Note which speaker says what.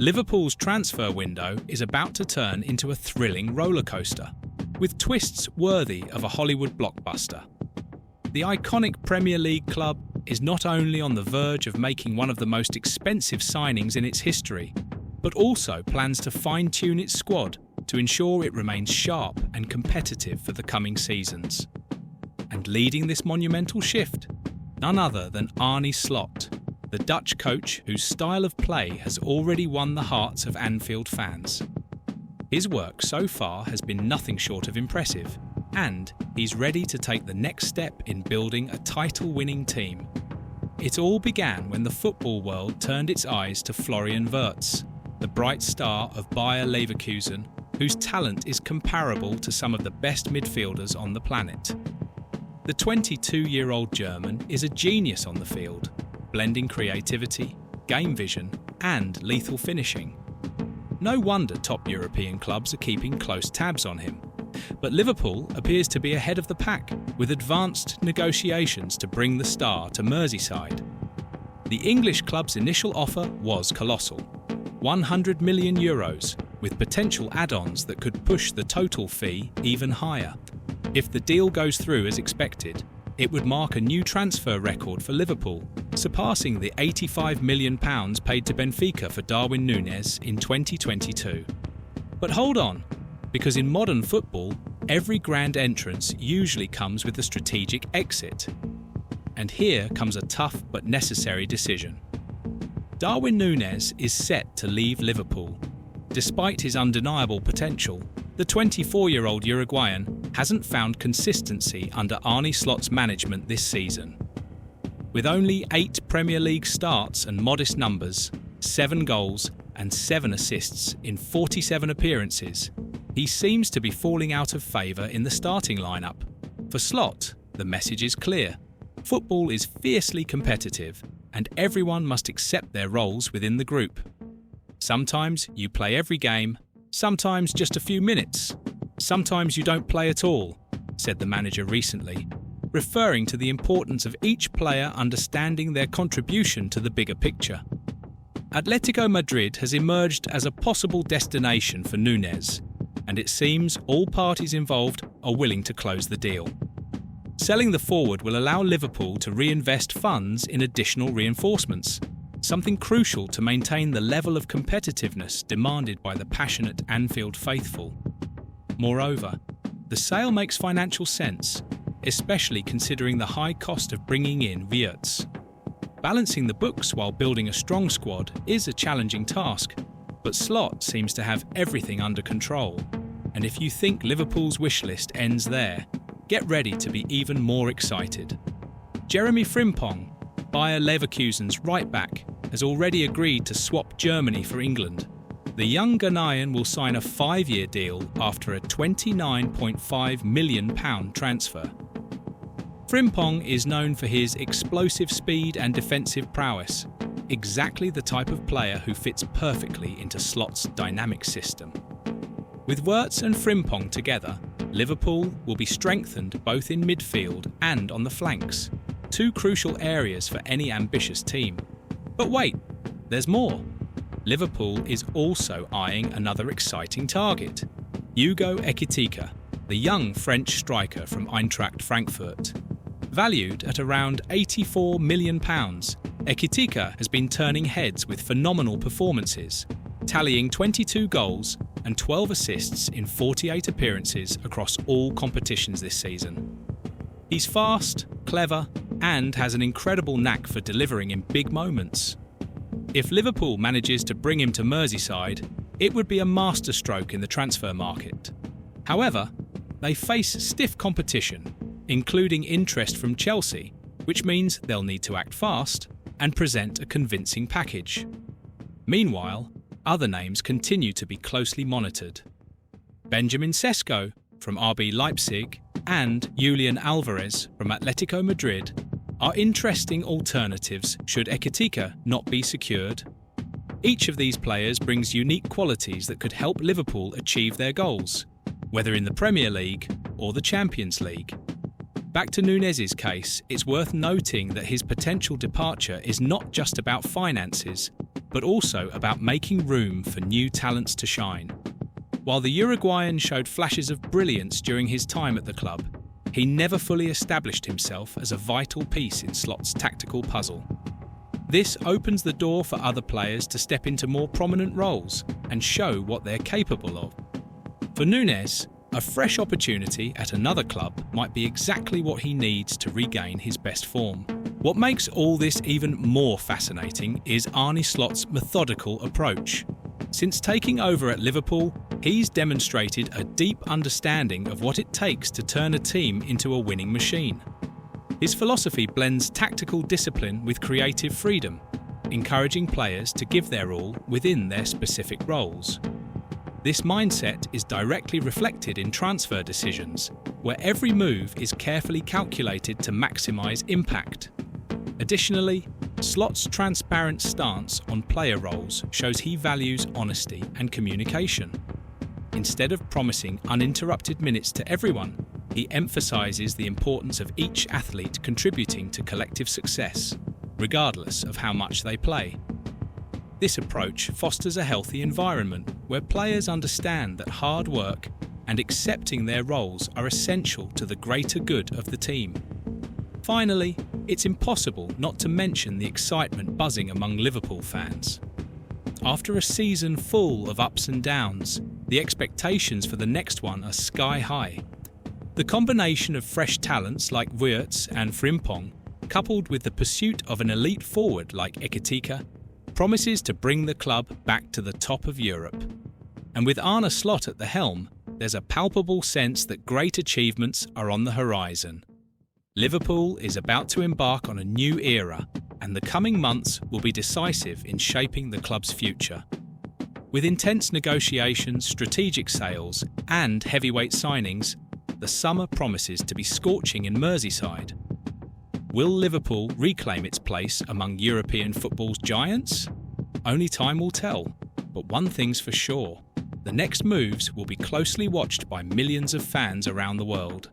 Speaker 1: Liverpool's transfer window is about to turn into a thrilling rollercoaster, with twists worthy of a Hollywood blockbuster. The iconic Premier League club is not only on the verge of making one of the most expensive signings in its history, but also plans to fine-tune its squad to ensure it remains sharp and competitive for the coming seasons. And leading this monumental shift, none other than Arne Slot, the Dutch coach whose style of play has already won the hearts of Anfield fans. His work so far has been nothing short of impressive, and he's ready to take the next step in building a title-winning team. It all began when the football world turned its eyes to Florian Wirtz, the bright star of Bayer Leverkusen, whose talent is comparable to some of the best midfielders on the planet. The 22-year-old German is a genius on the field, blending creativity, game vision, and lethal finishing. No wonder top European clubs are keeping close tabs on him. But Liverpool appears to be ahead of the pack, with advanced negotiations to bring the star to Merseyside. The English club's initial offer was colossal, €100 million, with potential add-ons that could push the total fee even higher. If the deal goes through as expected, it would mark a new transfer record for Liverpool, surpassing the £85 million paid to Benfica for Darwin Nunez in 2022. But hold on, because in modern football, every grand entrance usually comes with a strategic exit. And here comes a tough but necessary decision. Darwin Nunez is set to leave Liverpool. Despite his undeniable potential, the 24-year-old Uruguayan hasn't found consistency under Arne Slot's management this season. With only 8 Premier League starts and modest numbers, 7 goals and 7 assists in 47 appearances, he seems to be falling out of favour in the starting lineup. For Slot, the message is clear. Football is fiercely competitive, and everyone must accept their roles within the group. Sometimes you play every game, sometimes just a few minutes, sometimes you don't play at all, said the manager recently, referring to the importance of each player understanding their contribution to the bigger picture. Atletico Madrid has emerged as a possible destination for Nunez, and it seems all parties involved are willing to close the deal. Selling the forward will allow Liverpool to reinvest funds in additional reinforcements, something crucial to maintain the level of competitiveness demanded by the passionate Anfield faithful. Moreover, the sale makes financial sense, especially considering the high cost of bringing in Wirtz. Balancing the books while building a strong squad is a challenging task, but Slot seems to have everything under control. And if you think Liverpool's wish list ends there, get ready to be even more excited. Jeremy Frimpong, Bayer Leverkusen's right-back, has already agreed to swap Germany for England. The young Ghanaian will sign a 5-year deal after a £29.5 million transfer. Frimpong is known for his explosive speed and defensive prowess, exactly the type of player who fits perfectly into Slot's dynamic system. With Wirtz and Frimpong together, Liverpool will be strengthened both in midfield and on the flanks, 2 crucial areas for any ambitious team. But wait, there's more. Liverpool is also eyeing another exciting target, Hugo Ekitike, the young French striker from Eintracht Frankfurt. Valued at around £84 million, Ekitike has been turning heads with phenomenal performances, tallying 22 goals and 12 assists in 48 appearances across all competitions this season. He's fast, clever, and has an incredible knack for delivering in big moments. If Liverpool manages to bring him to Merseyside, it would be a masterstroke in the transfer market. However, they face stiff competition, including interest from Chelsea, which means they'll need to act fast and present a convincing package. Meanwhile, other names continue to be closely monitored. Benjamin Sesko from RB Leipzig and Julian Alvarez from Atletico Madrid are interesting alternatives should Ekitike not be secured. Each of these players brings unique qualities that could help Liverpool achieve their goals, whether in the Premier League or the Champions League. Back to Nunez's case, it's worth noting that his potential departure is not just about finances. but also about making room for new talents to shine. While the Uruguayan showed flashes of brilliance during his time at the club, he never fully established himself as a vital piece in Slot's tactical puzzle. This opens the door for other players to step into more prominent roles and show what they're capable of. For Nunez, a fresh opportunity at another club might be exactly what he needs to regain his best form. What makes all this even more fascinating is Arne Slot's methodical approach. Since taking over at Liverpool, he's demonstrated a deep understanding of what it takes to turn a team into a winning machine. His philosophy blends tactical discipline with creative freedom, encouraging players to give their all within their specific roles. This mindset is directly reflected in transfer decisions, where every move is carefully calculated to maximise impact. Additionally, Slot's transparent stance on player roles shows he values honesty and communication. Instead of promising uninterrupted minutes to everyone, he emphasises the importance of each athlete contributing to collective success, regardless of how much they play. This approach fosters a healthy environment where players understand that hard work and accepting their roles are essential to the greater good of the team. Finally, it's impossible not to mention the excitement buzzing among Liverpool fans. After a season full of ups and downs, the expectations for the next one are sky high. The combination of fresh talents like Wirtz and Frimpong, coupled with the pursuit of an elite forward like Ekitike, promises to bring the club back to the top of Europe. And with Arne Slot at the helm, there's a palpable sense that great achievements are on the horizon. Liverpool is about to embark on a new era, and the coming months will be decisive in shaping the club's future. With intense negotiations, strategic sales, and heavyweight signings, the summer promises to be scorching in Merseyside. Will Liverpool reclaim its place among European football's giants? Only time will tell, but one thing's for sure: the next moves will be closely watched by millions of fans around the world.